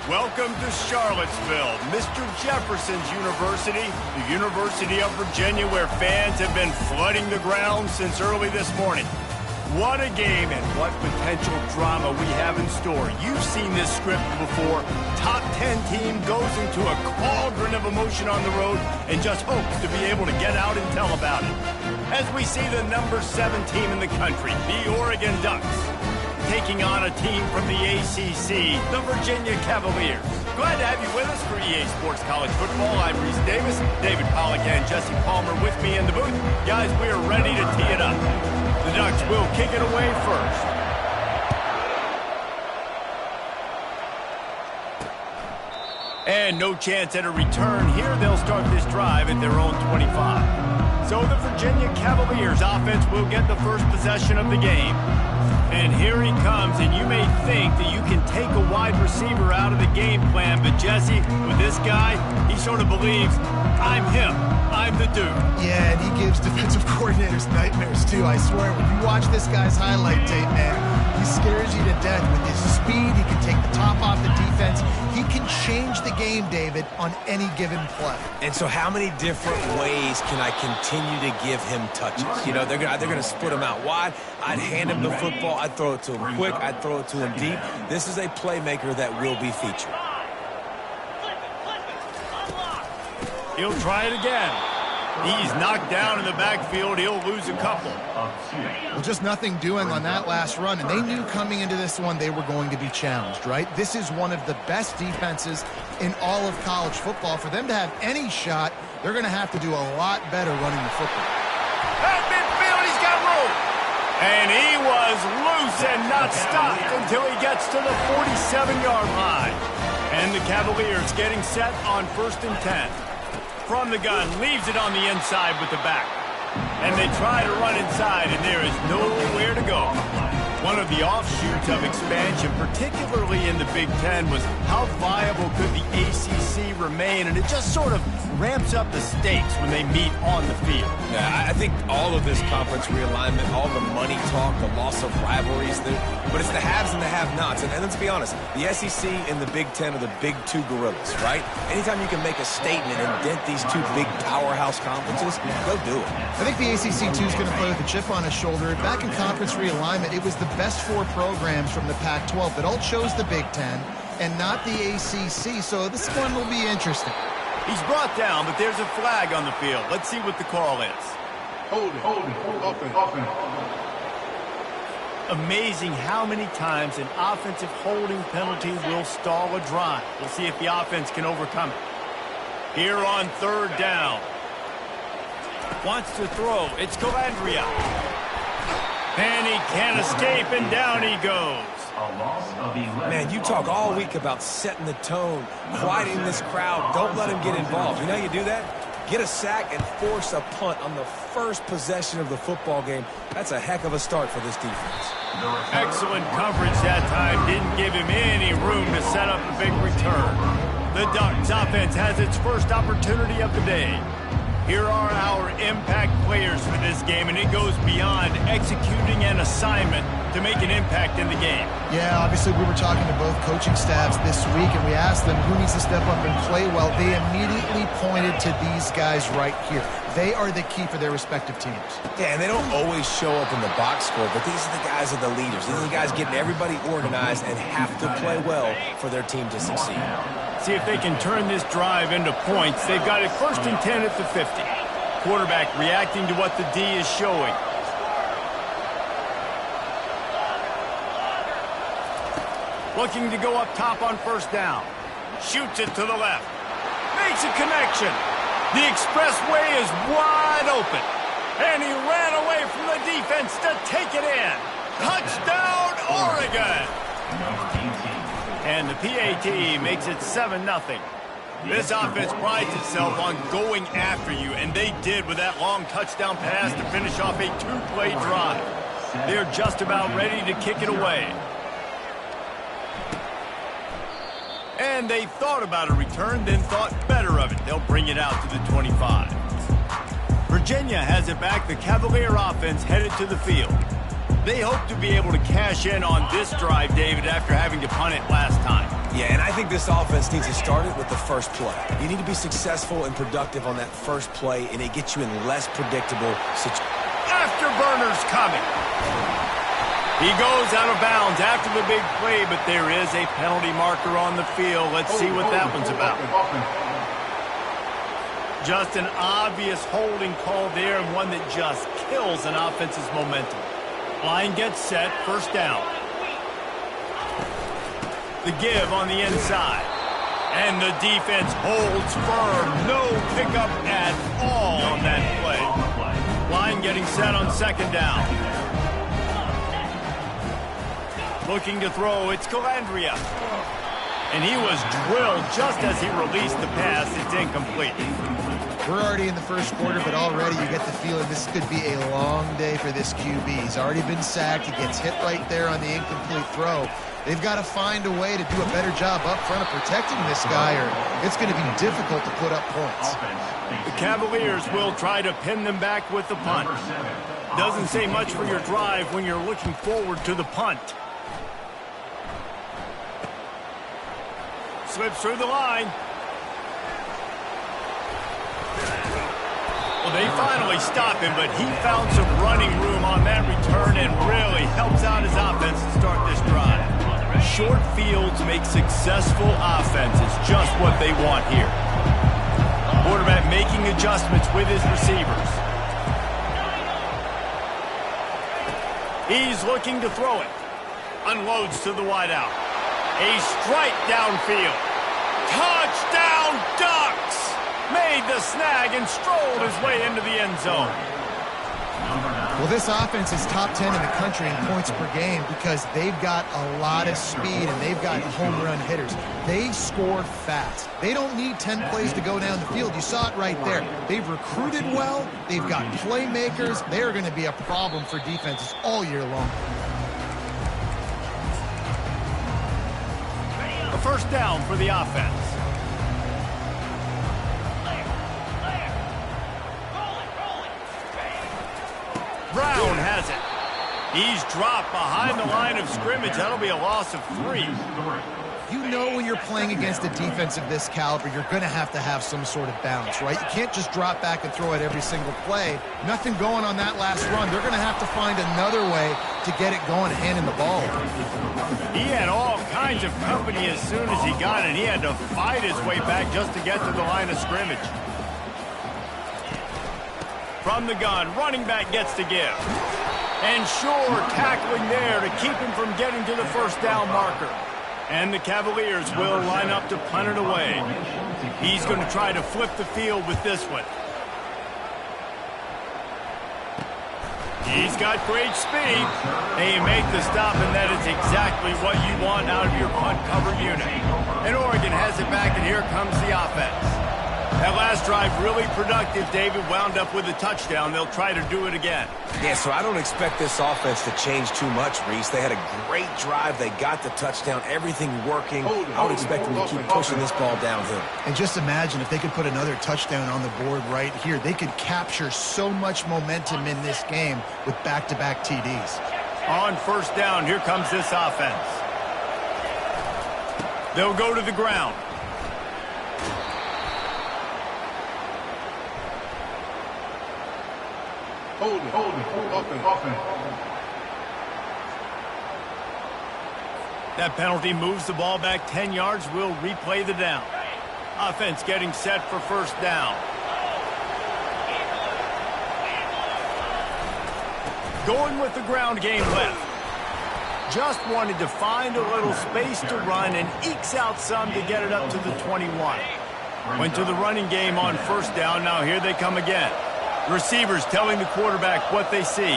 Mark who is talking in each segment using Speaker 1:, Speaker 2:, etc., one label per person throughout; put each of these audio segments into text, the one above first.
Speaker 1: Welcome to Charlottesville, Mr. Jefferson's University, the University of Virginia, where fans have been flooding the ground since early this morning. What a game and what potential drama we have in store. You've seen this script before. Top 10 team goes into a cauldron of emotion on the road and just hopes to be able to get out and tell about it. As we see the number 7 team in the country, the Oregon Ducks, taking on a team from the ACC, the Virginia Cavaliers. Glad to have you with us for EA Sports College Football. I'm Reese Davis, David Pollack and Jesse Palmer with me in the booth. Guys, we are ready to tee it up. The Ducks will kick it away first. And no chance at a return here. They'll start this drive at their own 25. So the Virginia Cavaliers offense will get the first possession of the game. And here he comes, and you may think that you can take a wide receiver out of the game plan, but Jesse, with this guy, he sort of believes, I'm him, I'm the dude.
Speaker 2: Yeah, and he gives defensive coordinators nightmares, too. I swear, when you watch this guy's highlight tape, man, he scares you to death with his speed. He can take the top off the defense. He can change the game, David, on any given play.
Speaker 3: And so how many different ways can I continue to give him touches? You know, they're going to split him out wide. I'd hand him the football. I'd throw it to him quick. I'd throw it to him deep. This is a playmaker that will be featured.
Speaker 1: He'll try it again. He's knocked down in the backfield. He'll lose a couple.
Speaker 2: Well, just nothing doing on that last run, and they knew coming into this one they were going to be challenged, right? This is one of the best defenses in all of college football. For them to have any shot, they're going to have to do a lot better running the football.
Speaker 1: At midfield, he's got room. And he was loose and not stopped until he gets to the 47-yard line. And the Cavaliers getting set on 1st and 10. From the gun, leaves it on the inside with the back. And they try to run inside, and there is nowhere to go. One of the offshoots of expansion, particularly in the Big Ten, was how viable could the ACC remain, and it just sort of ramps up the stakes when they meet on the field.
Speaker 3: Yeah, I think all of this conference realignment, all the money talk, the loss of rivalries, but it's the haves and the have-nots. And let's be honest, the SEC and the Big Ten are the big two gorillas, right? Anytime you can make a statement and dent these two big powerhouse conferences, go do it.
Speaker 2: I think the ACC, too, is going to play with a chip on his shoulder. Back in conference realignment, it was the best 4 programs from the Pac-12 that all chose the Big Ten and not the ACC, so this one will be interesting.
Speaker 1: He's brought down, but there's a flag on the field. Let's see what the call is.
Speaker 4: Hold it.
Speaker 1: Amazing how many times an offensive holding penalty will stall a drive. We'll see if the offense can overcome it. Here on 3rd down. Wants to throw. It's Calandria. And he can't escape, and down he goes.
Speaker 3: Man, you talk all week about setting the tone, quieting this crowd. Don't let him get involved. You know how you do that? Get a sack and force a punt on the first possession of the football game. That's a heck of a start for this defense.
Speaker 1: Excellent coverage that time. Didn't give him any room to set up a big return. The Ducks offense has its first opportunity of the day. Here are our impact players for this game, and it goes beyond executing an assignment to make an impact in the game.
Speaker 2: Yeah, obviously we were talking to both coaching staffs this week, and we asked them who needs to step up and play well. They immediately pointed to these guys right here. They are the key for their respective teams.
Speaker 3: Yeah, and they don't always show up in the box score, but these are the guys that are the leaders. These are the guys getting everybody organized and have to play well for their team to succeed.
Speaker 1: See if they can turn this drive into points. They've got it 1st and 10 at the 50. Quarterback reacting to what the D is showing. Looking to go up top on 1st down. Shoots it to the left. Makes a connection. The expressway is wide open. And he ran away from the defense to take it in. Touchdown, Oregon! And the PAT makes it 7-0. This offense prides itself on going after you, and they did with that long touchdown pass to finish off a 2-play drive. They're just about ready to kick it away. And they thought about a return, then thought better of it. They'll bring it out to the 25. Virginia has it back. The Cavalier offense headed to the field. They hope to be able to cash in on this drive, David, after having to punt it last time.
Speaker 3: Yeah, and I think this offense needs to start it with the first play. You need to be successful and productive on that first play, and it gets you in less predictable situations.
Speaker 1: Afterburner's coming. He goes out of bounds after the big play, but there is a penalty marker on the field. Let's see what that one's about. Just an obvious holding call there, and one that just kills an offense's momentum. Line gets set, first down. The give on the inside. And the defense holds firm. No pickup at all on that play. Line getting set on second down. Looking to throw, it's Calandria. And he was drilled just as he released the pass. It's incomplete.
Speaker 2: We're already in the first quarter, but already you get the feeling this could be a long day for this QB. He's already been sacked. He gets hit right there on the incomplete throw. They've got to find a way to do a better job up front of protecting this guy, or it's going to be difficult to put up points.
Speaker 1: The Cavaliers will try to pin them back with the punt. Doesn't say much for your drive when you're looking forward to the punt. Slips through the line. Well, they finally stop him, but he found some running room on that return and really helps out his offense to start this drive. Short fields make successful offenses, just what they want here. Quarterback making adjustments with his receivers. He's looking to throw it. Unloads to the wideout. A strike downfield. Touchdown Ducks! Made the snag and strolled his way into the end zone.
Speaker 2: Well, this offense is top 10 in the country in points per game because they've got a lot of speed and they've got home run hitters. They score fast. They don't need 10 plays to go down the field. You saw it right there. They've recruited well. They've got playmakers. They're going to be a problem for defenses all year long.
Speaker 1: A first down for the offense. Brown has it. He's dropped behind the line of scrimmage. That'll be a loss of 3.
Speaker 2: You know when you're playing against a defense of this caliber, you're going to have some sort of balance, right? You can't just drop back and throw it every single play. Nothing going on that last run. They're going to have to find another way to get it going, handing the ball.
Speaker 1: He had all kinds of company as soon as he got it. He had to fight his way back just to get to the line of scrimmage. From the gun, running back gets to give. And sure, tackling there to keep him from getting to the first down marker. And the Cavaliers will line up to punt it away. He's going to try to flip the field with this one. He's got great speed. They make the stop, and that is exactly what you want out of your punt cover unit. And Oregon has it back, and here comes the offense. That last drive really productive. David wound up with a touchdown. They'll try to do it again.
Speaker 3: Yeah, so I don't expect this offense to change too much, Reese. They had a great drive. They got the touchdown. Everything working. I would expect them to keep pushing this ball downhill.
Speaker 2: And just imagine if they could put another touchdown on the board right here. They could capture so much momentum in this game with back-to-back TDs.
Speaker 1: On first down, here comes this offense. They'll go to the ground.
Speaker 4: Hold it, offense.
Speaker 1: That penalty moves the ball back 10 yards. We'll replay the down. Offense getting set for first down. Going with the ground game left. Just wanted to find a little space to run and ekes out some to get it up to the 21. Went to the running game on first down. Now here they come again. Receivers telling the quarterback what they see.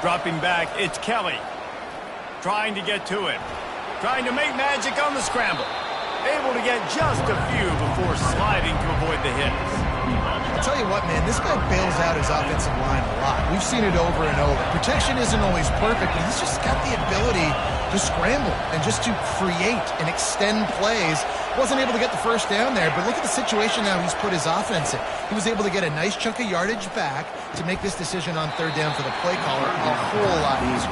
Speaker 1: Dropping back, it's Kelly. Trying to get to it. Trying to make magic on the scramble. Able to get just a few before sliding to avoid the hits.
Speaker 2: I'll tell you what, man, this guy bails out his offensive line a lot. We've seen it over and over. Protection isn't always perfect, but he's just got the ability to scramble and just to create and extend plays. Wasn't able to get the first down there, but look at the situation now he's put his offense in. He was able to get a nice chunk of yardage back to make this decision on third down for the play caller a whole lot easier.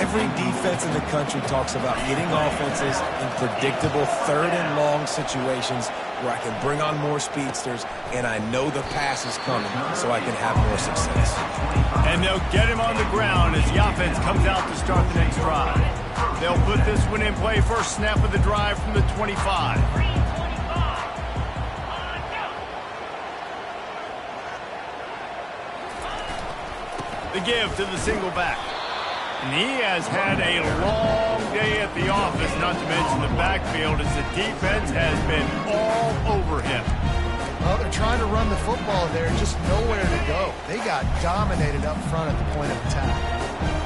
Speaker 3: Every defense in the country talks about getting offenses in predictable third and long situations where I can bring on more speedsters and I know the pass is coming so I can have more success.
Speaker 1: And they'll get him on the ground as the offense comes out to start the next drive. They'll put this one in play first snap of the drive from the 25. The give to the single back. And he has had a long day at the office, not to mention the backfield, as the defense has been all over him.
Speaker 2: Well, they're trying to run the football there, just nowhere to go. They got dominated up front at the point of attack.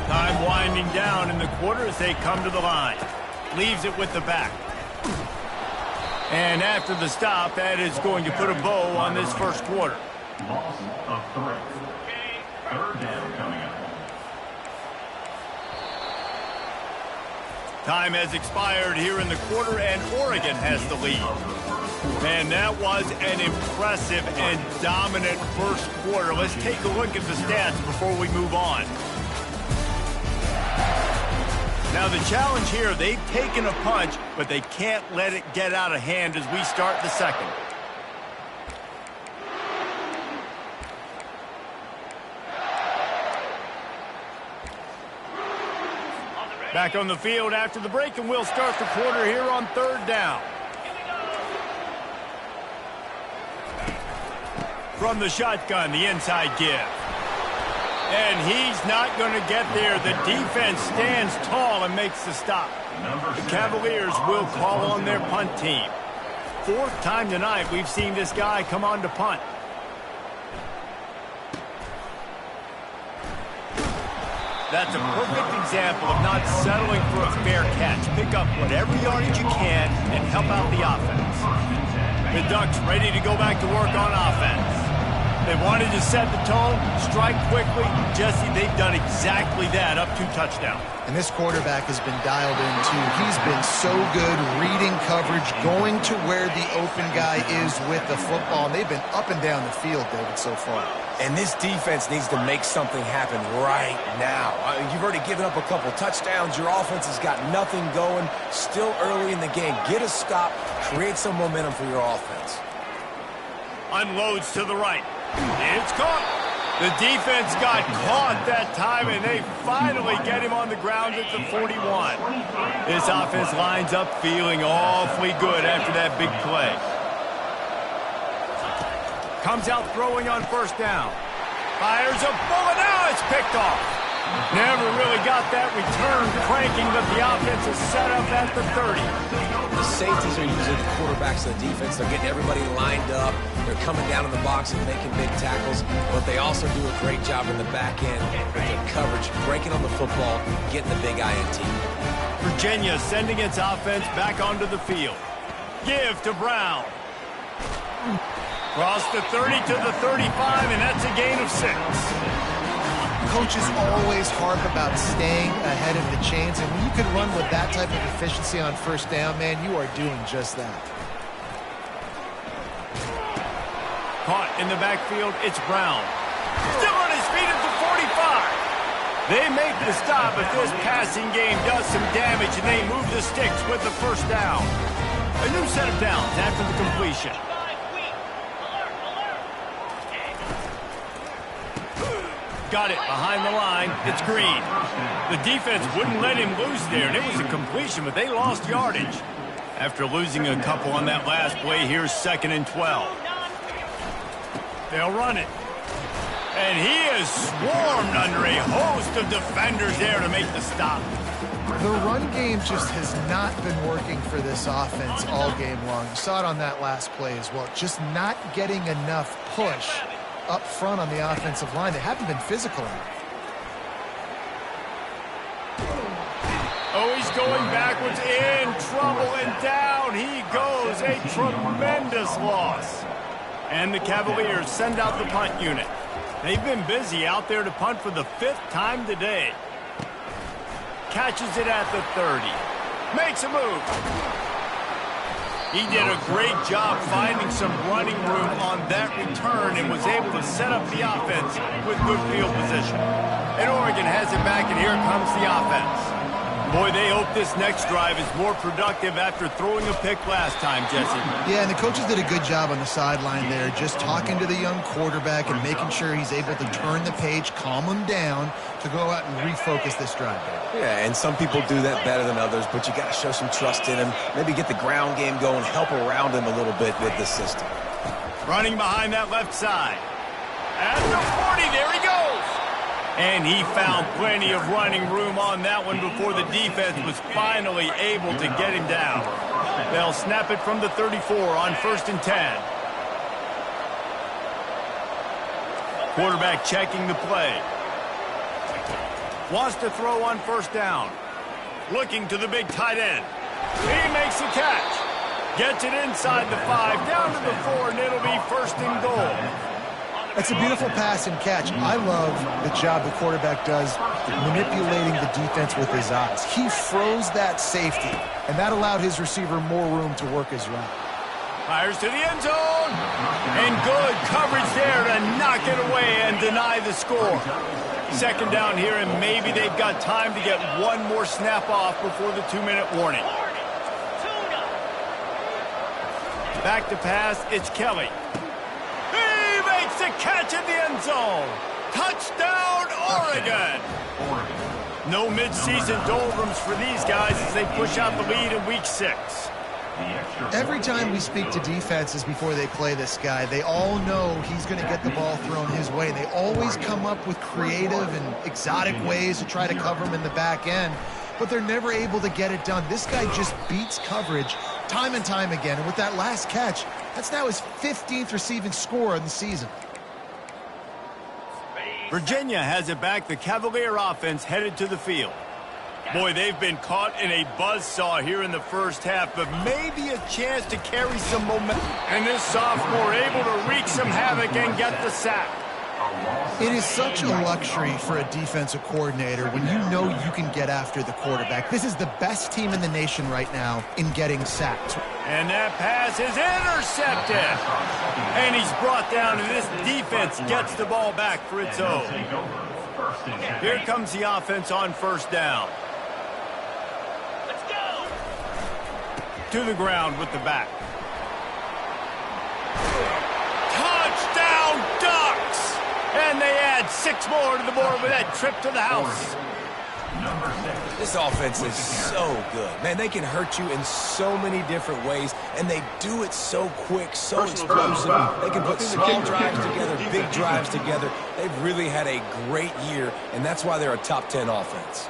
Speaker 1: Time winding down in the quarter as they come to the line. Leaves it with the back. And after the stop, that is going to put a bow on this first quarter.
Speaker 4: Loss of 3. Third down coming up.
Speaker 1: Time has expired here in the quarter, and Oregon has the lead. Man, that was an impressive and dominant first quarter. Let's take a look at the stats before we move on. Now, the challenge here, they've taken a punch, but they can't let it get out of hand as we start the second. Back on the field after the break, and we'll start the quarter here on third down. From the shotgun, the inside give. And he's not going to get there. The defense stands tall and makes the stop. The Cavaliers will call on their punt team. Fourth time tonight we've seen this guy come on to punt. That's a perfect example of not settling for a fair catch. Pick up whatever yardage you can and help out the offense. The Ducks ready to go back to work on offense. They wanted to set the tone, strike quickly. Jesse, they've done exactly that, up 2 touchdowns.
Speaker 2: And this quarterback has been dialed in, too. He's been so good reading coverage, going to where the open guy is with the football. And they've been up and down the field, David, so far.
Speaker 3: And this defense needs to make something happen right now. You've already given up a couple touchdowns. Your offense has got nothing going. Still early in the game. Get a stop. Create some momentum for your offense.
Speaker 1: Unloads to the right. It's caught. The defense got caught that time, and they finally get him on the ground at the 41. This offense lines up feeling awfully good after that big play. Comes out throwing on first down. Fires a bullet. Now it's picked off. Never really got that return cranking, but the offense is set up at the 30.
Speaker 3: The safeties are usually the quarterbacks of the defense. They're getting everybody lined up. They're coming down in the box and making big tackles, but they also do a great job in the back end with their coverage, breaking on the football, getting the big INT.
Speaker 1: Virginia sending its offense back onto the field. Give to Brown. Cross the 30 to the 35, and that's a gain of 6.
Speaker 2: Coaches always harp about staying ahead of the chains, and when you can run with that type of efficiency on first down, man, you are doing just that.
Speaker 1: Caught in the backfield, it's Brown. Still on his feet at the 45. They make the stop, but this passing game does some damage, and they move the sticks with the first down. A new set of downs after the completion. Got it behind the line. It's Green. The defense wouldn't let him loose there, and it was a completion, but they lost yardage. After losing a couple on that last play, here's 2nd and 12. They'll run it. And he is swarmed under a host of defenders there to make the stop.
Speaker 2: The run game just has not been working for this offense all game long. You saw it on that last play as well. Just not getting enough push up front on the offensive line. They haven't been physical enough.
Speaker 1: Oh, he's going backwards, in trouble, and down he goes. A tremendous loss. And the Cavaliers send out the punt unit. They've been busy out there to punt for the 5th time today. Catches it at the 30. Makes a move. He did a great job finding some running room on that return and was able to set up the offense with good field position. And Oregon has it back, and here comes the offense. Boy, they hope this next drive is more productive after throwing a pick last time, Jesse.
Speaker 2: Yeah, and the coaches did a good job on the sideline there, just talking to the young quarterback and making sure he's able to turn the page, calm him down to go out and refocus this drive.
Speaker 3: Yeah, and some people do that better than others, but you got to show some trust in him. Maybe get the ground game going, help around him a little bit with the system.
Speaker 1: Running behind that left side. At the 40, there he goes. And he found plenty of running room on that one before the defense was finally able to get him down. They'll snap it from the 34 on 1st and 10. Quarterback checking the play. Wants to throw on 1st down. Looking to the big tight end. He makes the catch. Gets it inside the 5, down to the 4, and it'll be 1st and goal.
Speaker 2: It's a beautiful pass and catch. I love the job the quarterback does manipulating the defense with his eyes. He froze that safety, and that allowed his receiver more room to work his route.
Speaker 1: Fires to the end zone. And good coverage there to knock it away and deny the score. 2nd down here, and maybe they've got time to get one more snap off before the 2-minute warning. Back to pass, it's Kelly. Makes the catch in the end zone. Touchdown, Oregon. No midseason doldrums for these guys as they push out the lead in week 6.
Speaker 2: Every time we speak to defenses before they play this guy, they all know he's going to get the ball thrown his way. They always come up with creative and exotic ways to try to cover him in the back end, but they're never able to get it done. This guy just beats coverage time and time again, and with that last catch, that's now his 15th receiving score of the season.
Speaker 1: Virginia has it back. The Cavalier offense headed to the field. Boy, they've been caught in a buzzsaw here in the first half, but maybe a chance to carry some momentum. And this sophomore able to wreak some havoc and get the sack.
Speaker 2: It is such a luxury for a defensive coordinator when you know you can get after the quarterback. This is the best team in the nation right now in getting sacked.
Speaker 1: And that pass is intercepted. And he's brought down, and this defense gets the ball back for its own. Here comes the offense on 1st down. Let's go. To the ground with the back. Touchdown, Ducks! And they add 6 more to the board with that trip to the house.
Speaker 3: This offense is so good. Man, they can hurt you in so many different ways, and they do it so quick, so explosive. They can put small drives together, big drives together. They've really had a great year, and that's why they're a top 10 offense.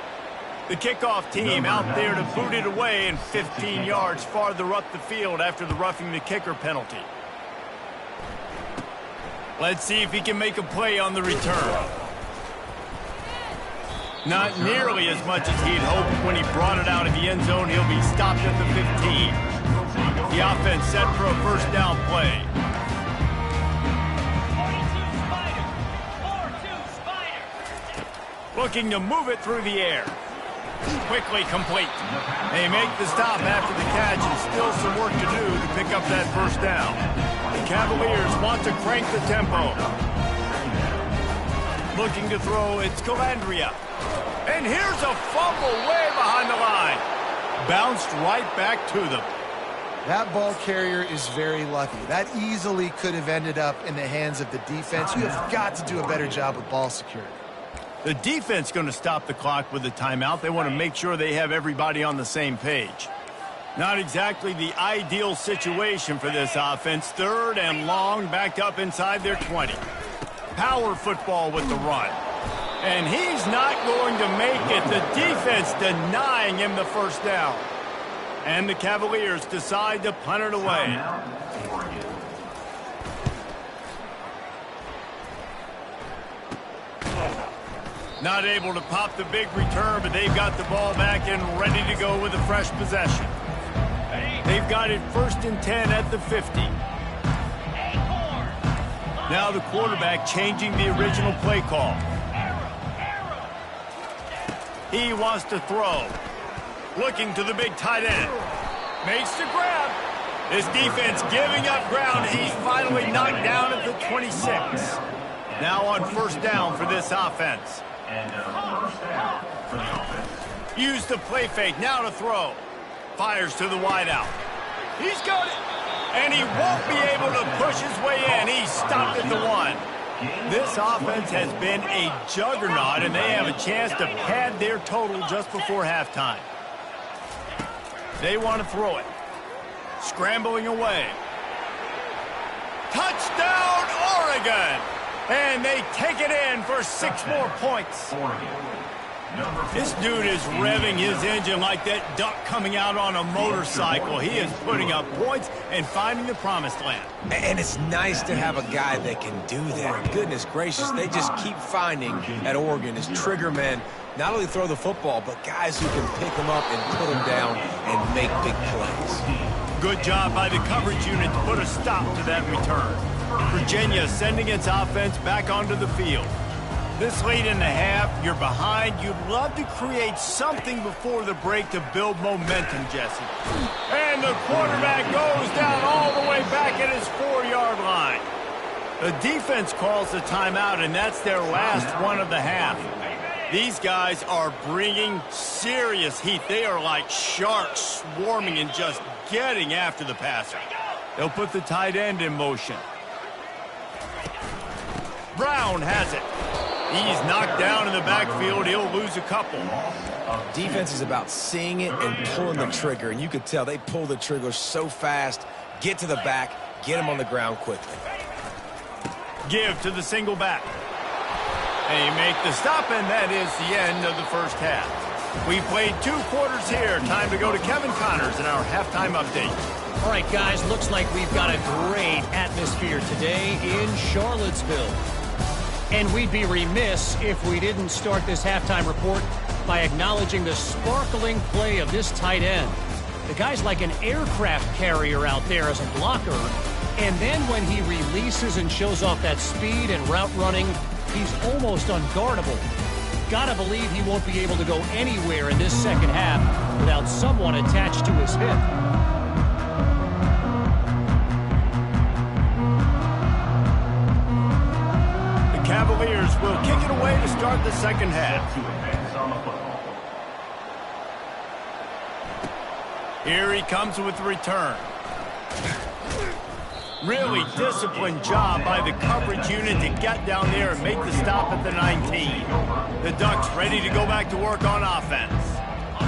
Speaker 1: The kickoff team out there to boot it away and 15 yards farther up the field after the roughing the kicker penalty. Let's see if he can make a play on the return. Not nearly as much as he'd hoped when he brought it out of the end zone. He'll be stopped at the 15. The offense set for a 1st down play. 42 Spider. Looking to move it through the air. Quickly complete. They make the stop after the catch, and still some work to do to pick up that 1st down. The Cavaliers want to crank the tempo. Looking to throw, it's Calandria. And here's a fumble way behind the line. Bounced right back to them.
Speaker 2: That ball carrier is very lucky. That easily could have ended up in the hands of the defense. You have got to do a better job with ball security.
Speaker 1: The defense going to stop the clock with a timeout. They want to make sure they have everybody on the same page. Not exactly the ideal situation for this offense. 3rd and long, backed up inside their 20. Power football with the run. And he's not going to make it. The defense denying him the 1st down. And the Cavaliers decide to punt it away. Not able to pop the big return, but they've got the ball back and ready to go with a fresh possession. They've got it 1st and 10 at the 50. Now the quarterback changing the original play call. He wants to throw. Looking to the big tight end. Makes the grab. His defense giving up ground. He's finally knocked down at the 26. Now on 1st down for this offense.
Speaker 4: And 1st down for the offense.
Speaker 1: Use the play fake, now to throw. Fires to the wideout. He's got it. And he won't be able to push his way in. He's stopped at the 1. This offense has been a juggernaut, and they have a chance to pad their total just before halftime. They want to throw it. Scrambling away. Touchdown, Oregon! And they take it in for 6 more points. This dude is revving his engine like that duck coming out on a motorcycle. He is putting up points and finding the promised land.
Speaker 3: And it's nice to have a guy that can do that. Goodness gracious, they just keep finding at Oregon as trigger men not only throw the football, but guys who can pick them up and put them down and make big plays.
Speaker 1: Good job by the coverage unit to put a stop to that return. Virginia sending its offense back onto the field. This late in the half, you're behind. You'd love to create something before the break to build momentum, Jesse. And the quarterback goes down all the way back at his 4-yard line. The defense calls the timeout, and that's their last one of the half. These guys are bringing serious heat. They are like sharks swarming and just getting after the passer. They'll put the tight end in motion. Brown has it. He's knocked down in the backfield. He'll lose a couple.
Speaker 3: Defense is about seeing it and pulling the trigger, and you could tell they pull the trigger so fast, get to the back, get him on the ground quickly.
Speaker 1: Give to the single back. And you make the stop, and that is the end of the first half. We played 2 quarters here. Time to go to Kevin Connors in our halftime update.
Speaker 5: All right, guys, looks like we've got a great atmosphere today in Charlottesville. And we'd be remiss if we didn't start this halftime report by acknowledging the sparkling play of this tight end. The guy's like an aircraft carrier out there as a blocker. And then when he releases and shows off that speed and route running, he's almost unguardable. Gotta believe he won't be able to go anywhere in this second half without someone attached to his hip.
Speaker 1: Cavaliers will kick it away to start the second half. Here he comes with the return. Really disciplined job by the coverage unit to get down there and make the stop at the 19. The Ducks ready to go back to work on offense.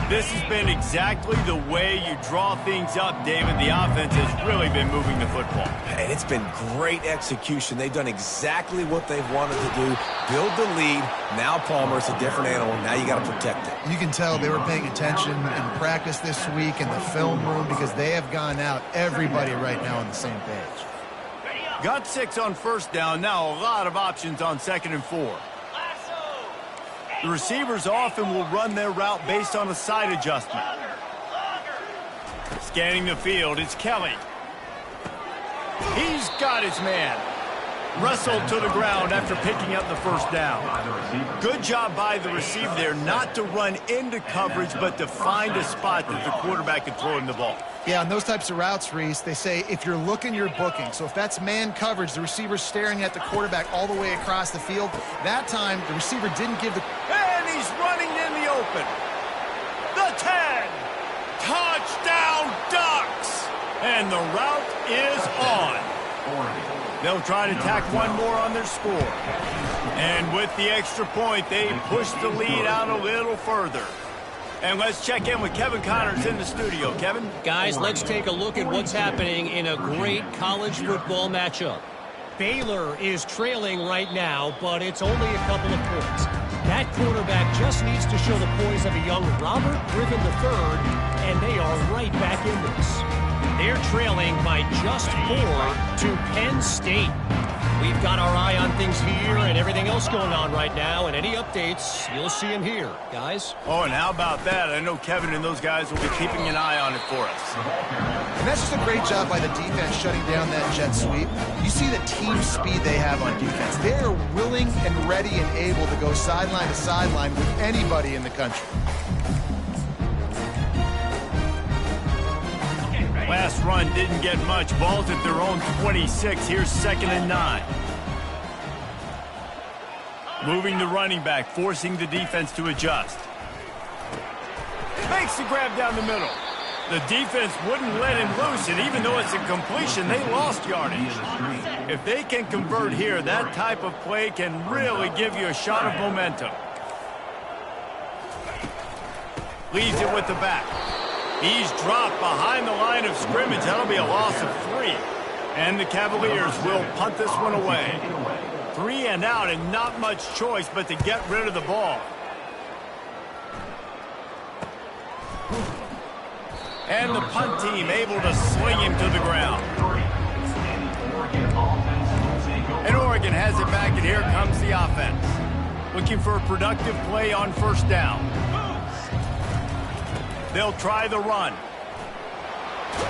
Speaker 1: This has been exactly the way you draw things up, David. The offense has really been moving the football.
Speaker 3: And it's been great execution. They've done exactly what they've wanted to do. Build the lead. Now Palmer's a different animal. Now you got to protect it.
Speaker 2: You can tell they were paying attention in practice this week in the film room because they have gone out, everybody right now on the same page.
Speaker 1: Got 6 on first down. Now a lot of options on 2nd and 4. The receivers often will run their route based on a side adjustment. Scanning the field, it's Kelly. He's got his man. Wrestled to the ground after picking up the first down. Good job by the receiver there not to run into coverage, but to find a spot that the quarterback could throw him the ball.
Speaker 2: Yeah, on those types of routes, Reese, they say if you're looking, you're booking. So if that's man coverage, the receiver's staring at the quarterback all the way across the field. That time, the receiver didn't give the...
Speaker 1: And he's running in the open. The 10. Touchdown, Ducks. And the route is on. They'll try to tack one more on their score. And with the extra point, they push the lead out a little further. And let's check in with Kevin Connors in the studio. Kevin?
Speaker 5: Guys, let's take a look at what's happening in a great college football matchup. Baylor is trailing right now, but it's only a couple of points. That quarterback just needs to show the poise of a young Robert Griffin III, and they are right back in this. They're trailing by just 4 to Penn State. We've got our eye on things here and everything else going on right now, and any updates, you'll see them here, guys.
Speaker 1: Oh, and how about that? I know Kevin and those guys will be keeping an eye on it for us.
Speaker 2: And that's just a great job by the defense shutting down that jet sweep. You see the team speed they have on defense. They are willing and ready and able to go sideline to sideline with anybody in the country.
Speaker 1: Last run didn't get much. Ball's at their own 26. Here's 2nd and 9. Moving the running back, forcing the defense to adjust. Makes the grab down the middle. The defense wouldn't let him loose, and even though it's a completion, they lost yardage. If they can convert here, that type of play can really give you a shot of momentum. Leaves it with the back. He's dropped behind the line of scrimmage. That'll be a loss of 3. And the Cavaliers will punt this one away. 3 and out, and not much choice but to get rid of the ball. And the punt team able to sling him to the ground. And Oregon has it back, and here comes the offense. Looking for a productive play on first down. They'll try the run.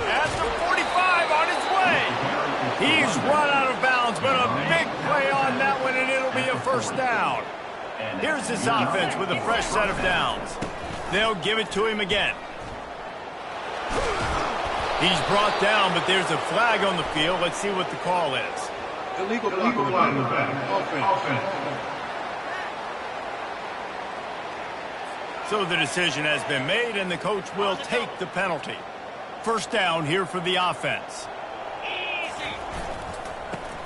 Speaker 1: At the 45 on his way. He's run out of bounds, but a big play on that one, and it'll be a first down. Here's this offense with a fresh set of downs. They'll give it to him again. He's brought down, but there's a flag on the field. Let's see what the call is.
Speaker 4: Illegal flag in the back. Offense.
Speaker 1: So the decision has been made, and the coach will take the penalty. First down here for the offense.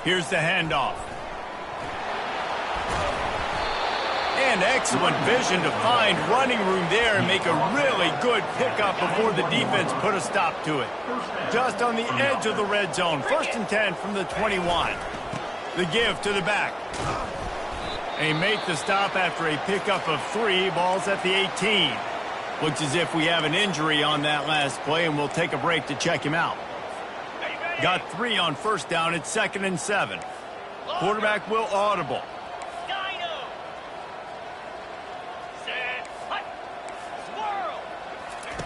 Speaker 1: Here's the handoff. And excellent vision to find running room there and make a really good pickup before the defense put a stop to it. Just on the edge of the red zone. 1st and 10 from the 21. The give to the back. They make the stop after a pickup of 3. Ball's at the 18. Looks as if we have an injury on that last play, and we'll take a break to check him out. Got 3 on first down. It's 2nd and 7. Quarterback will audible.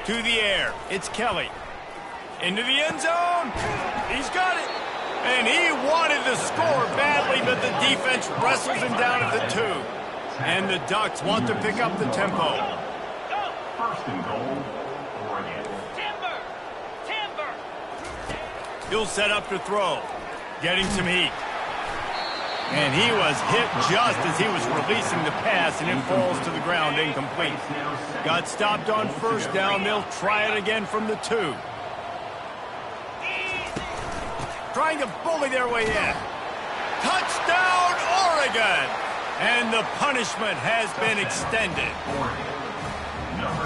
Speaker 1: To the air. It's Kelly. Into the end zone. He's got it. And he wanted the score badly, but the defense wrestles him down at the 2. And the Ducks want to pick up the tempo.
Speaker 4: 1st and goal, Oregon.
Speaker 1: Timber. He'll set up to throw. Getting some heat. And he was hit just as he was releasing the pass, and it falls to the ground incomplete. Got stopped on first down. They'll try it again from the 2. Trying to bully their way in. Touchdown, Oregon! And the punishment has been extended.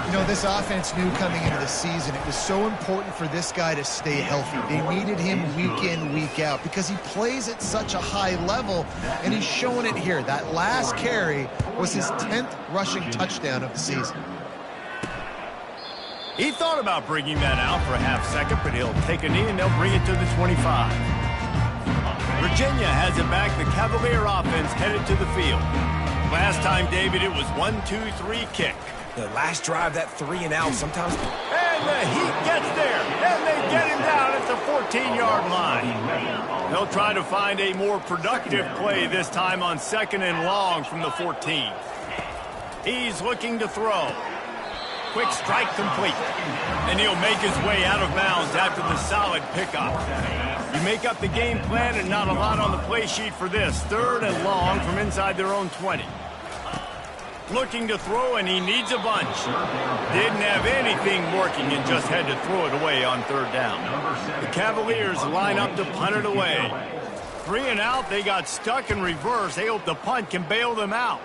Speaker 2: You know, this offense knew coming into the season it was so important for this guy to stay healthy. They needed him week in, week out because he plays at such a high level, and he's showing it here. That last carry was his 10th rushing touchdown of the season.
Speaker 1: He thought about bringing that out for a half second, but he'll take a knee and they'll bring it to the 25. Virginia has it back. The Cavalier offense headed to the field. Last time, David, it was 1-2-3 kick.
Speaker 3: The last drive, that 3 and out, sometimes.
Speaker 1: And the Heat gets there, and they get him down at the 14-yard line. They'll try to find a more productive play this time on 2nd and long from the 14. He's looking to throw. Quick strike complete. And he'll make his way out of bounds after the solid pickup. You make up the game plan and not a lot on the play sheet for this. 3rd and long from inside their own 20. Looking to throw, and he needs a bunch. Didn't have anything working and just had to throw it away on 3rd down. The Cavaliers line up to punt it away. 3 and out, they got stuck in reverse. They hope the punt can bail them out.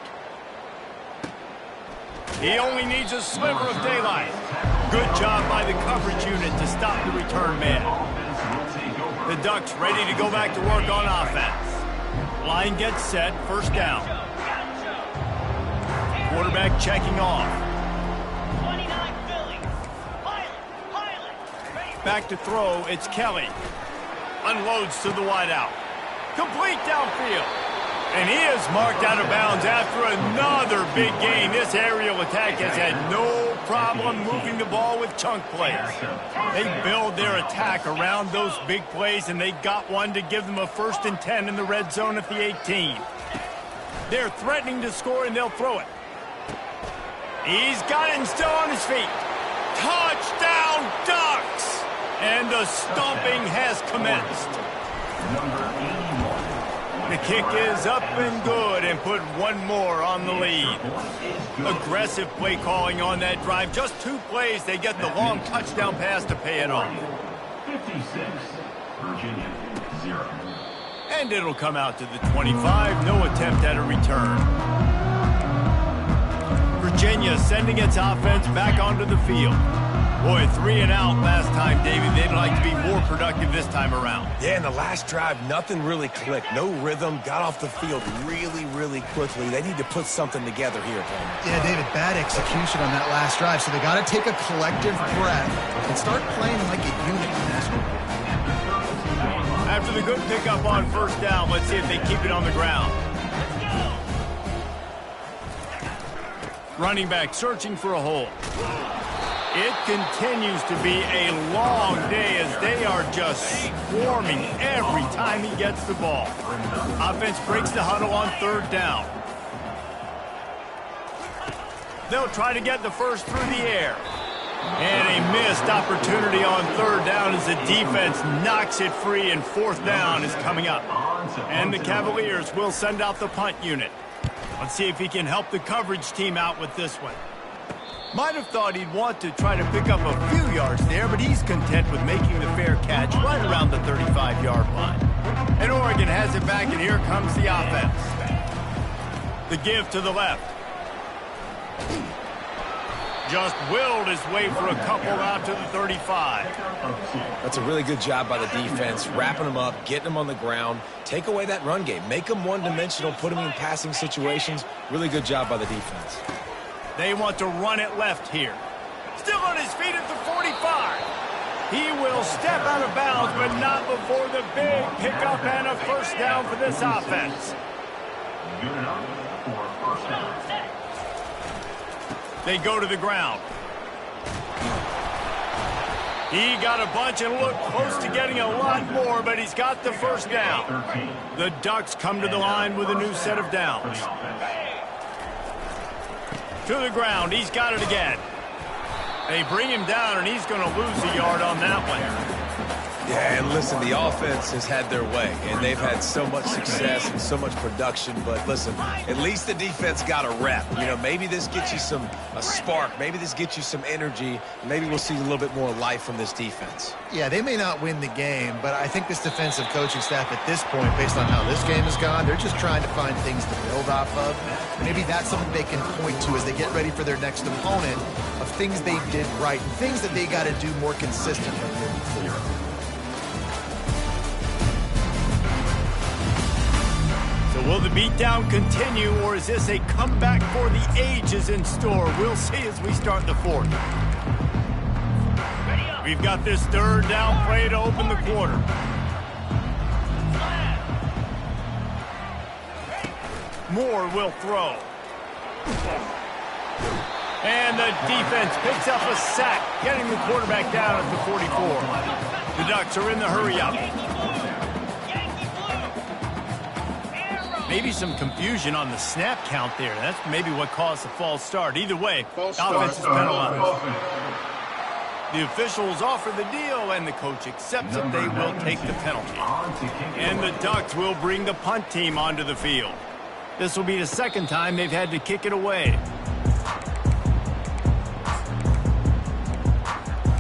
Speaker 1: He only needs a sliver of daylight. Good job by the coverage unit to stop the return man. The Ducks ready to go back to work on offense. Line gets set, 1st down. Quarterback checking off. Back to throw, it's Kelly. Unloads to the wideout. Complete downfield. And he is marked out of bounds after another big gain. This aerial attack has had no problem moving the ball with chunk plays. They build their attack around those big plays, and they got one to give them a 1st and 10 in the red zone at the 18. They're threatening to score, and they'll throw it. He's got it and still on his feet. Touchdown, Ducks! And the stomping has commenced. The kick is up and good and put one more on the lead. Aggressive play calling on that drive. Just 2 plays, they get the long touchdown pass to pay it off.
Speaker 4: 56, Virginia, 0.
Speaker 1: And it'll come out to the 25. No attempt at a return. Virginia sending its offense back onto the field. Boy, 3 and out last time, David. They'd like to be more productive this time around.
Speaker 3: Yeah, in the last drive, nothing really clicked. No rhythm. Got off the field really, really quickly. They need to put something together here, Palmer.
Speaker 2: Yeah, David, bad execution on that last drive. So they got to take a collective breath and start playing like a unit in this one.
Speaker 1: After the good pickup on first down, let's see if they keep it on the ground. Running back searching for a hole. It continues to be a long day as they are just swarming every time he gets the ball. Offense breaks the huddle on third down. They'll try to get the first through the air. And a missed opportunity on third down as the defense knocks it free, and fourth down is coming up. And the Cavaliers will send out the punt unit. Let's see if he can help the coverage team out with this one. Might have thought he'd want to try to pick up a few yards there, but he's content with making the fair catch right around the 35-yard line. And Oregon has it back, and here comes the offense. The give to the left. Just willed his way for a couple out to the 35.
Speaker 3: That's a really good job by the defense, wrapping them up, getting them on the ground. Take away that run game. Make them one-dimensional, put them in passing situations. Really good job by the defense.
Speaker 1: They want to run it left here. Still on his feet at the 45. He will step out of bounds, but not before the big pickup and a first down for this offense.
Speaker 4: Unit up for first down.
Speaker 1: They go to the ground. He got a bunch and looked close to getting a lot more, but he's got the first down. The Ducks come to the line with a new set of downs. To the ground, he's got it again. They bring him down, and he's going to lose a yard on that one.
Speaker 3: Yeah, and listen, the offense has had their way, and they've had so much success and so much production. But listen, at least the defense got a rep. You know, maybe this gets you a spark. Maybe this gets you some energy. Maybe we'll see a little bit more life from this defense.
Speaker 2: Yeah, they may not win the game, but I think this defensive coaching staff at this point, based on how this game has gone, they're just trying to find things to build off of. Maybe that's something they can point to as they get ready for their next opponent, of things they did right and things that they got to do more consistently moving forward.
Speaker 1: So will the beatdown continue, or is this a comeback for the ages in store? We'll see as we start the fourth. We've got this third down play to open the quarter. Moore will throw. And the defense picks up a sack, getting the quarterback down at the 44. The Ducks are in the hurry-up. Maybe some confusion on the snap count there. That's maybe what caused the false start. Either way, the offense is penalized. The officials offer the deal, and the coach accepts it. They will take the penalty. And the Ducks will bring the punt team onto the field. This will be the second time they've had to kick it away.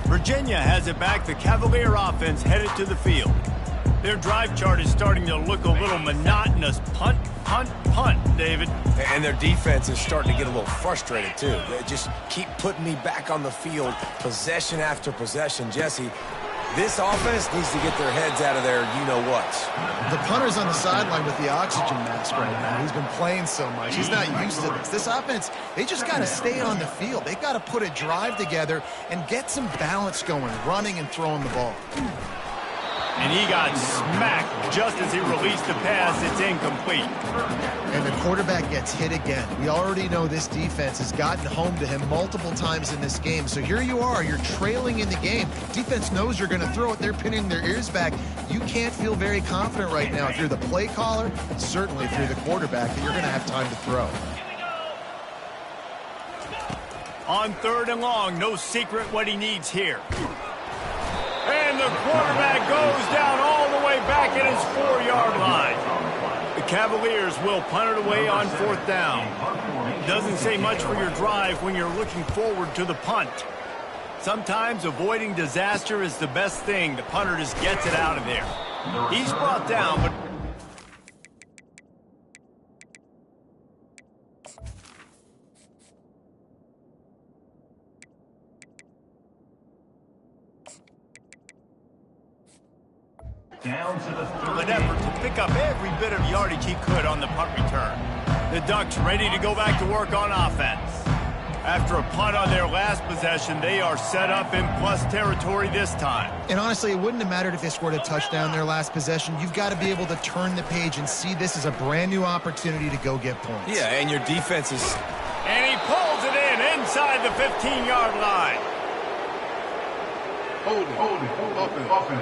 Speaker 1: Virginia has it back. The Cavalier offense headed to the field. Their drive chart is starting to look a little monotonous. Punt, punt, punt, David.
Speaker 3: And their defense is starting to get a little frustrated, too. They just keep putting me back on the field, possession after possession. Jesse, this offense needs to get their heads out of their you-know-whats.
Speaker 2: The punter's on the sideline with the oxygen mask right now. He's been playing so much. He's not used to this. This offense, they just got to stay on the field. They've got to put a drive together and get some balance going, running and throwing the ball.
Speaker 1: And he got smacked just as he released the pass. It's incomplete.
Speaker 2: And the quarterback gets hit again. We already know this defense has gotten home to him multiple times in this game. So here you are. You're trailing in the game. Defense knows you're going to throw it. They're pinning their ears back. You can't feel very confident right now if you're the play caller, and certainly if you're the quarterback, that you're going to have time to throw.
Speaker 1: On third and long, no secret what he needs here. And the quarterback goes down all the way back at his 4-yard line. The Cavaliers will punt it away on 4th down. Doesn't say much for your drive when you're looking forward to the punt. Sometimes avoiding disaster is the best thing. The punter just gets it out of there. He's brought down, but...
Speaker 4: Down to the 30.
Speaker 1: An effort to pick up every bit of yardage he could on the punt return. The Ducks ready to go back to work on offense. After a punt on their last possession, they are set up in plus territory this time.
Speaker 2: And honestly, it wouldn't have mattered if they scored a touchdown their last possession. You've got to be able to turn the page and see this as a brand new opportunity to go get points.
Speaker 3: Yeah, and your defense is...
Speaker 1: And he pulls it in inside the 15-yard line.
Speaker 6: Hold it. Offense.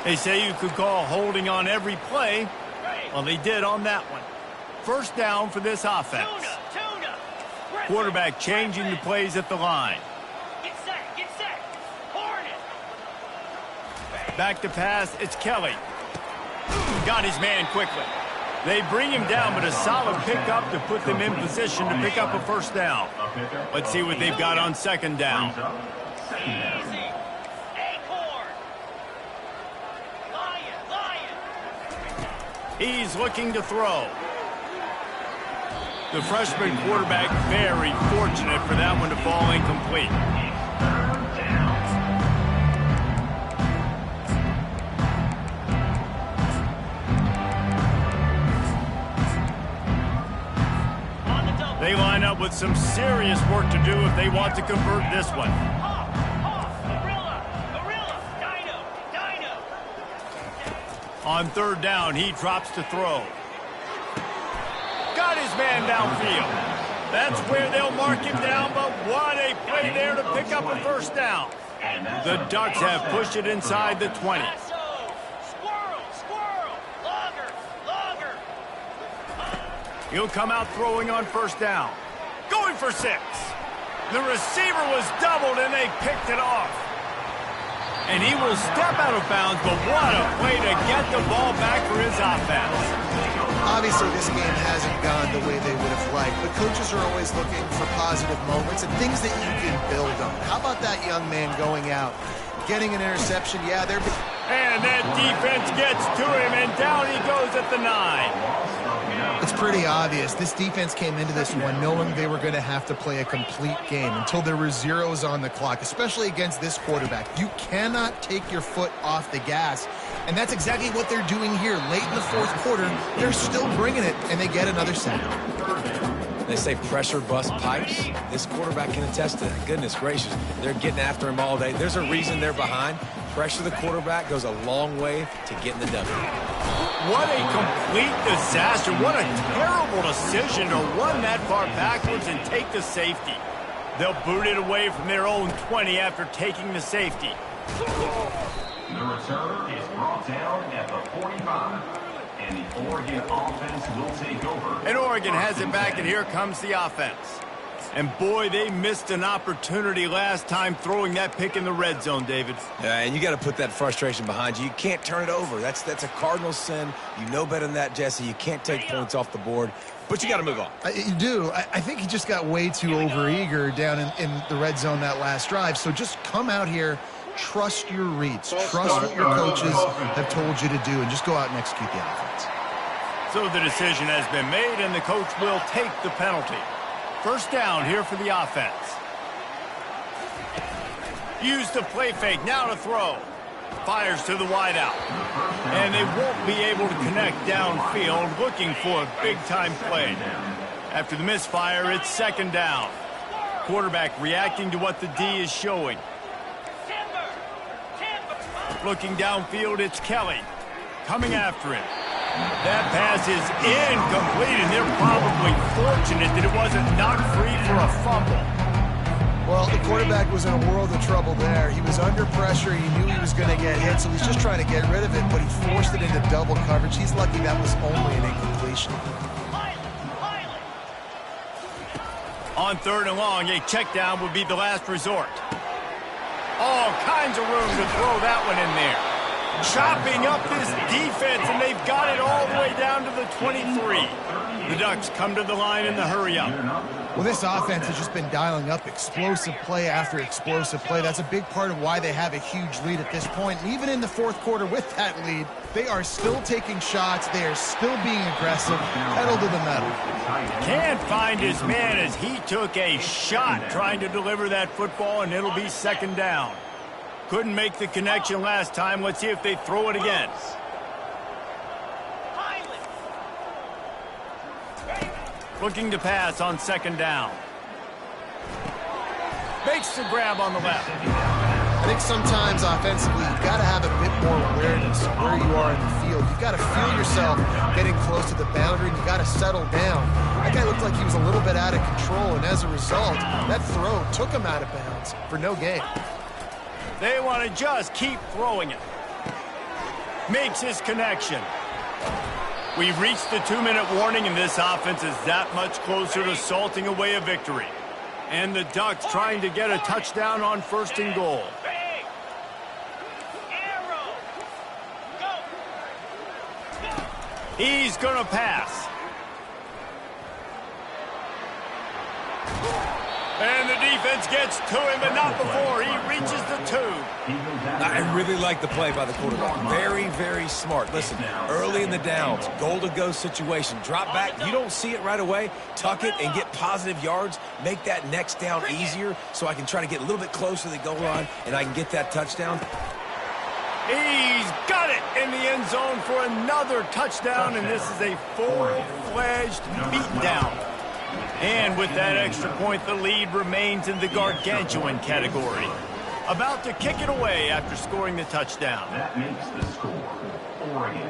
Speaker 1: They say you could call holding on every play. Well, they did on that one. First down for this offense. Quarterback changing the plays at the line.
Speaker 7: Get set. Horn it.
Speaker 1: Back to pass, it's Kelly. Got his man quickly. They bring him down, but a solid pickup to put them in position to pick up a first down. Let's see what they've got on 2nd down.
Speaker 7: Easy. Acorn. Lion.
Speaker 1: He's looking to throw. The freshman quarterback very fortunate for that one to fall incomplete. They line up with some serious work to do if they want to convert this one.
Speaker 7: Gorilla. Dino.
Speaker 1: On 3rd down, he drops to throw. Got his man downfield. That's where they'll mark him down, but what a play there to pick up a first down. The Ducks have pushed it inside the 20.
Speaker 7: Squirrel. Longer.
Speaker 1: He'll come out throwing on 1st down. Going for 6. The receiver was doubled, and they picked it off. And he will step out of bounds, but what a play to get the ball back for his offense.
Speaker 2: Obviously, this game hasn't gone the way they would have liked, but coaches are always looking for positive moments and things that you can build on. How about that young man going out, getting an interception? Yeah, they're...
Speaker 1: And that defense gets to him, and down he goes at the 9.
Speaker 2: It's pretty obvious. This defense came into this one knowing they were going to have to play a complete game until there were zeros on the clock, especially against this quarterback. You cannot take your foot off the gas, and that's exactly what they're doing here. Late in the 4th quarter, they're still bringing it, and they get another sack.
Speaker 3: They say pressure bust pipes. This quarterback can attest to that. Goodness gracious. They're getting after him all day. There's a reason they're behind. Pressure the quarterback goes a long way to getting the W.
Speaker 1: What a complete disaster. What a terrible decision to run that far backwards and take the safety. They'll boot it away from their own 20 after taking the safety.
Speaker 4: The return is brought down at the 45. And the Oregon offense will take over.
Speaker 1: And Oregon has it back, and here comes the offense. And boy, they missed an opportunity last time throwing that pick in the red zone, David.
Speaker 3: Yeah, and you got to put that frustration behind you. You can't turn it over. That's a cardinal sin. You know better than that, Jesse. You can't take points off the board, but you got to move on.
Speaker 2: You do. I think he just got way too overeager down in the red zone that last drive. So just come out here, trust your reads, trust what your coaches have told you to do, and just go out and execute the offense.
Speaker 1: So the decision has been made, and the coach will take the penalty. First down here for the offense. Use the play fake, now to throw. Fires to the wideout. And they won't be able to connect downfield, looking for a big-time play. After the misfire, it's 2nd down. Quarterback reacting to what the D is showing. Looking downfield, it's Kelly. Coming after him. That pass is incomplete, and they're probably fortunate that it wasn't knocked free for a fumble.
Speaker 2: Well, the quarterback was in a world of trouble there. He was under pressure. He knew he was going to get hit, so he's just trying to get rid of it, but he forced it into double coverage. He's lucky that was only an incompletion.
Speaker 1: On 3rd and long, a check down would be the last resort. All kinds of room to throw that one in there. chopping up this defense, and they've got it all the way down to the 23. The Ducks come to the line in the hurry-up.
Speaker 2: Well, this offense has just been dialing up explosive play after explosive play. That's a big part of why they have a huge lead at this point. And even in the fourth quarter with that lead, they are still taking shots. They are still being aggressive, pedal to the metal.
Speaker 1: Can't find his man as he took a shot trying to deliver that football, and it'll be second down. Couldn't make the connection last time. Let's see if they throw it again. Looking to pass on second down. Makes the grab on the left.
Speaker 2: I think sometimes offensively, you've got to have a bit more awareness of where you are in the field. You've got to feel yourself getting close to the boundary, and you've got to settle down. That guy looked like he was a little bit out of control, and as a result, that throw took him out of bounds for no gain.
Speaker 1: They want to just keep throwing it. Makes his connection. We've reached the 2-minute warning, and this offense is that much closer to salting away a victory. And the Ducks trying to get a touchdown on first and goal. He's going to pass. And the defense gets to him, but not before he reaches the 2.
Speaker 3: I really like the play by the quarterback. Very, very smart. Listen, early in the downs, goal-to-go situation. Drop back. You don't see it right away. Tuck it and get positive yards. Make that next down easier so I can try to get a little bit closer to the goal line and I can get that touchdown.
Speaker 1: He's got it in the end zone for another touchdown, and this is a full-fledged beatdown. And with that extra point, the lead remains in the gargantuan category. About to kick it away after scoring the touchdown.
Speaker 4: That makes the score Oregon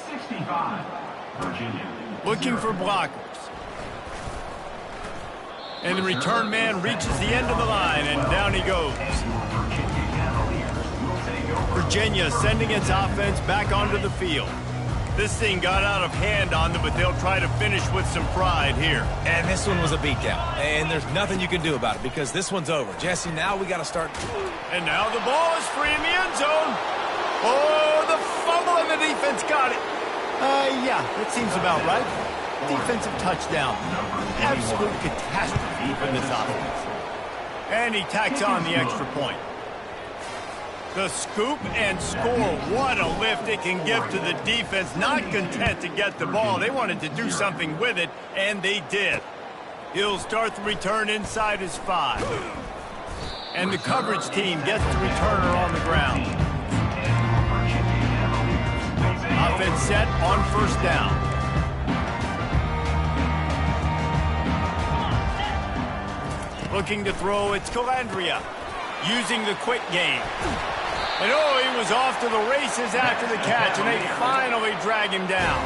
Speaker 4: 65, Virginia.
Speaker 1: Looking for blockers. And the return man reaches the end of the line, and down he goes. Virginia sending its offense back onto the field. This thing got out of hand on them, but they'll try to finish with some pride here.
Speaker 3: And this one was a beatdown. And there's nothing you can do about it because this one's over. Jesse, now we got to start.
Speaker 1: And now the ball is free in the end zone. Oh, the fumble, and the defense got it. Yeah, that seems about right. Defensive touchdown. Absolute catastrophe for this offense. And he tacks on the extra point. The scoop and score. What a lift it can give to the defense. Not content to get the ball. They wanted to do something with it, and they did. He'll start the return inside his 5. And the coverage team gets the returner on the ground. Offense set on first down. Looking to throw, it's Calandria. Using the quick game. And oh, he was off to the races after the catch, and they finally drag him down.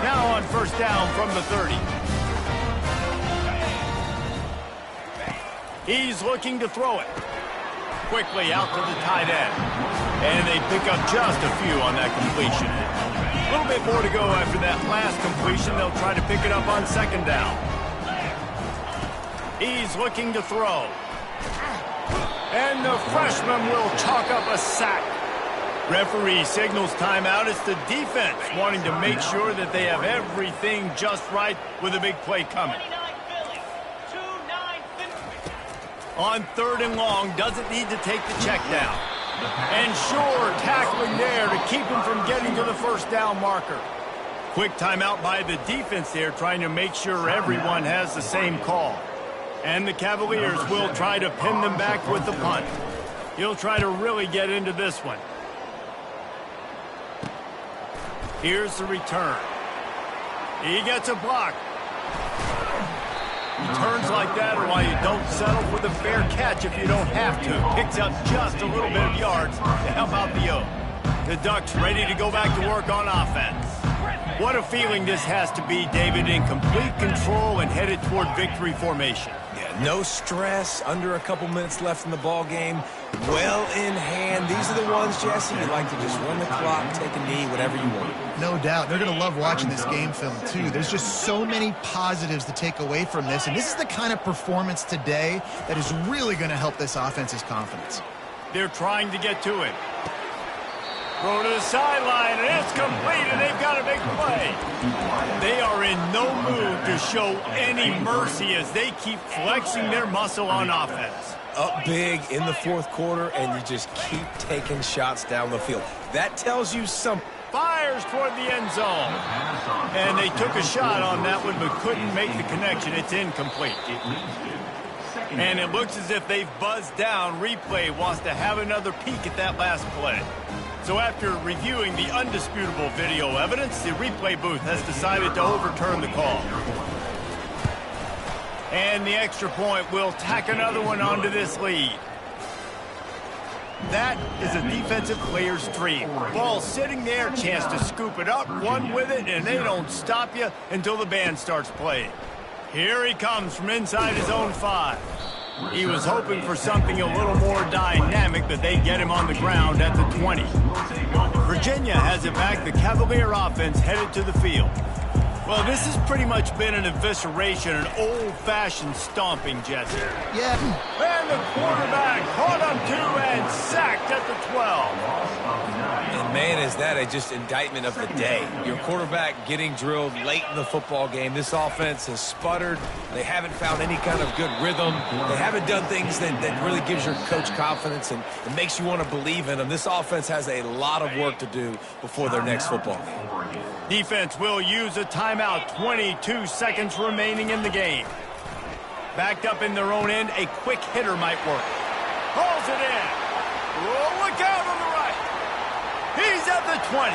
Speaker 1: Now on first down from the 30. He's looking to throw it. Quickly out to the tight end. And they pick up just a few on that completion. A little bit more to go after that last completion. They'll try to pick it up on second down. He's looking to throw. And the freshman will chalk up a sack. Referee signals timeout. It's the defense wanting to make sure that they have everything just right with a big play coming. On third and long, doesn't need to take the check down. And sure, tackling there to keep him from getting to the first down marker. Quick timeout by the defense there, trying to make sure everyone has the same call. And the Cavaliers will try to pin them back with the punt. He'll try to really get into this one. Here's the return. He gets a block. Returns like that are why you don't settle for the fair catch if you don't have to. Picks up just a little bit of yards to help out the Oak. The Ducks ready to go back to work on offense. What a feeling this has to be, David, in complete control and headed toward victory formation.
Speaker 3: No stress, under a couple minutes left in the ball game. Well in hand. These are the ones, Jesse, you like to just run the clock, take a knee, whatever you want.
Speaker 2: No doubt. They're going to love watching this game film, too. There's just so many positives to take away from this, and this is the kind of performance today that is really going to help this offense's confidence.
Speaker 1: They're trying to get to it. Throw to the sideline, and it's complete, and they've got a big play. They are in no mood to show any mercy as they keep flexing their muscle on offense.
Speaker 3: Up big in the fourth quarter, and you just keep taking shots down the field. That tells you something.
Speaker 1: Fires toward the end zone. And they took a shot on that one, but couldn't make the connection. It's incomplete. And it looks as if they've buzzed down. Replay wants to have another peek at that last play. So after reviewing the undisputable video evidence, the replay booth has decided to overturn the call. And the extra point will tack another one onto this lead. That is a defensive player's dream. Ball sitting there, chance to scoop it up, run with it, and they don't stop you until the band starts playing. Here he comes from inside his own 5. He was hoping for something a little more dynamic, but they get him on the ground at the 20. Virginia has it back. The Cavalier offense headed to the field. Well, this has pretty much been an evisceration, an old-fashioned stomping, Jesse.
Speaker 2: Yeah.
Speaker 1: And the quarterback caught him too and sacked at the 12.
Speaker 3: And man, is that a just indictment of the day. Your quarterback getting drilled late in the football game. This offense has sputtered. They haven't found any kind of good rhythm. They haven't done things that really gives your coach confidence and makes you want to believe in them. This offense has a lot of work to do before their next football game.
Speaker 1: Defense will use a timeout. 22 seconds remaining in the game. Backed up in their own end, a quick hitter might work. Hauls it in. Oh, look out on the right. He's at the 20.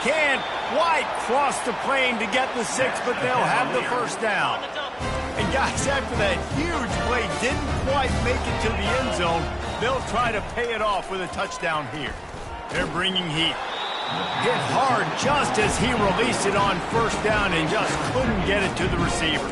Speaker 1: Can't quite cross the plane to get the 6, but they'll have the first down. And guys, after that huge play didn't quite make it to the end zone, they'll try to pay it off with a touchdown here. They're bringing heat. Hit hard just as he released it on first down and just couldn't get it to the receiver.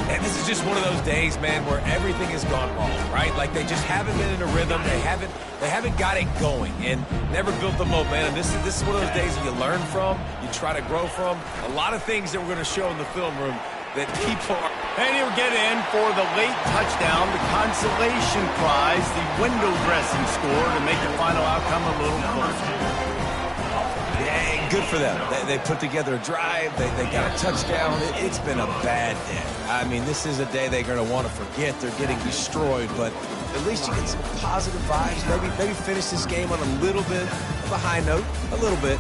Speaker 3: And this is just one of those days, man, where everything has gone wrong, right? Like they just haven't been in a rhythm. They haven't got it going and never built the momentum. This is one of those days that you learn from, you try to grow from. A lot of things that we're going to show in the film room that people are.
Speaker 1: And he'll get in for the late touchdown, the consolation prize, the window dressing score to make the final outcome a little closer.
Speaker 3: Yeah, good for them. They put together a drive. They got a touchdown. It's been a bad day. I mean, this is a day they're going to want to forget. They're getting destroyed, but at least you get some positive vibes. Maybe finish this game on a little bit of a high note, a little bit.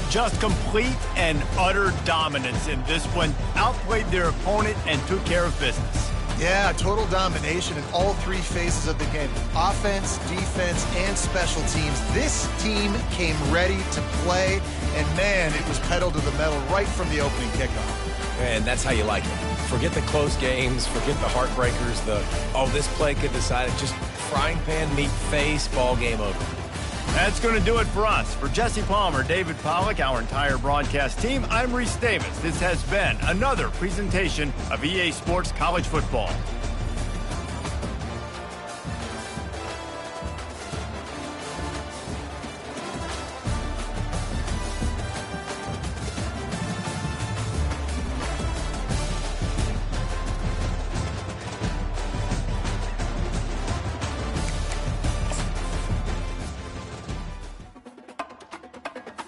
Speaker 1: Just complete and utter dominance in this one. Outplayed their opponent and took care of business.
Speaker 2: Yeah, total domination in all 3 phases of the game. Offense, defense, and special teams. This team came ready to play, and man, it was pedal to the metal right from the opening kickoff.
Speaker 3: And that's how you like it. Forget the close games, forget the heartbreakers, this play could decide it. Just frying pan, meat face, ball game over.
Speaker 1: That's going to do it for us. For Jesse Palmer, David Pollack, our entire broadcast team, I'm Reese Davis. This has been another presentation of EA Sports College Football.